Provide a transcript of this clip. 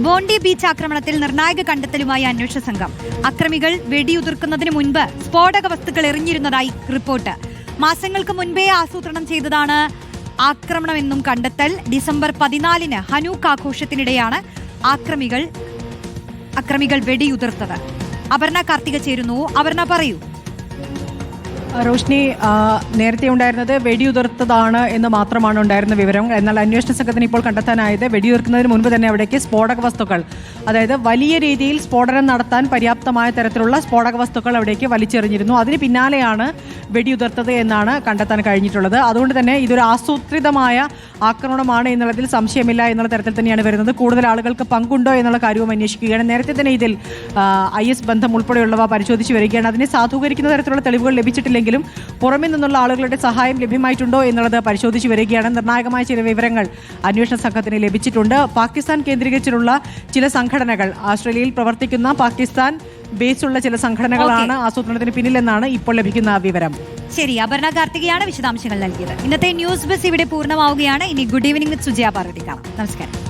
Bondi beach ആക്രമണത്തിൽ നിർണായക കണ്ടെത്തലുമായി അന്വേഷണ സംഘം. അക്രമികൾ വെടിയുതിർക്കുന്നതിന് മുൻപ് സ്ഫോടക വസ്തുക്കൾ എറിഞ്ഞിരുന്നതായി റിപ്പോർട്ട്. മാസങ്ങൾക്ക് മുൻപേ ആസൂത്രണം ചെയ്തതാണ് ആക്രമണമെന്നും കണ്ടെത്തൽ. ഡിസംബർ 14 ഹനൂക്ക് ആഘോഷത്തിനിടെയാണ് അക്രമികൾ വെടിയുതിർത്തത്. അപർണ കാർത്തിക ചേരുന്നു. അപർണ, പറയൂ. റോഷ്നി, നേരത്തെ ഉണ്ടായിരുന്നത് വെടിയുതിർത്തതാണ് എന്ന് മാത്രമാണ് ഉണ്ടായിരുന്ന വിവരം. എന്നാൽ അന്വേഷണ സംഘത്തിന് ഇപ്പോൾ കണ്ടെത്താനായത് വെടിയുതിർക്കുന്നതിന് മുൻപ് തന്നെ അവിടേക്ക് സ്ഫോടക വസ്തുക്കൾ, അതായത് വലിയ രീതിയിൽ സ്ഫോടനം നടത്താൻ പര്യാപ്തമായ തരത്തിലുള്ള സ്ഫോടക വസ്തുക്കൾ അവിടേക്ക് വലിച്ചെറിഞ്ഞിരുന്നു. അതിന് പിന്നാലെയാണ് വെടിയുതിർത്തത് എന്നാണ് കണ്ടെത്താൻ കഴിഞ്ഞിട്ടുള്ളത്. അതുകൊണ്ട് തന്നെ ഇതൊരു ആസൂത്രിതമായ ആക്രമണമാണ് എന്നുള്ളതിൽ സംശയമില്ല എന്നുള്ള തരത്തിൽ തന്നെയാണ് വരുന്നത്. കൂടുതൽ ആളുകൾക്ക് പങ്കുണ്ടോ എന്നുള്ള കാര്യവും അന്വേഷിക്കുകയാണ്. നേരത്തെ തന്നെ ഇതിൽ IS ബന്ധം ഉൾപ്പെടെയുള്ളവ പരിശോധിച്ച് വരികയാണ്. അതിനെ സാധൂകരിക്കുന്ന തരത്തിലുള്ള തെളിവുകൾ ലഭിച്ചിട്ടില്ലെങ്കിലും പുറമെ നിന്നുള്ള ആളുകളുടെ സഹായം ലഭ്യമായിട്ടുണ്ടോ എന്നുള്ളത് പരിശോധിച്ച് വരികയാണ്. നിർണായകമായ ചില വിവരങ്ങൾ അന്വേഷണ സംഘത്തിന് ലഭിച്ചിട്ടുണ്ട്. പാകിസ്ഥാൻ കേന്ദ്രീകരിച്ചിട്ടുള്ള ചില സംഘടനകൾ, ഓസ്ട്രേലിയയിൽ പ്രവർത്തിക്കുന്ന പാകിസ്ഥാൻ ബേസുള്ള ചില സംഘടനകളാണ് ആസൂത്രണത്തിന് പിന്നിലെന്നാണ് ഇപ്പോൾ ലഭിക്കുന്ന വിവരം. ശരി, അപർണ കാർത്തികയാണ് വിശദാംശങ്ങൾ നൽകിയത്. ഇന്നത്തെ ന്യൂസ് ബസ് ഇവിടെ പൂർണ്ണമാവുകയാണ്. ഇനി good evening with Sujaya Parvathi കാണാം. നമസ്കാരം.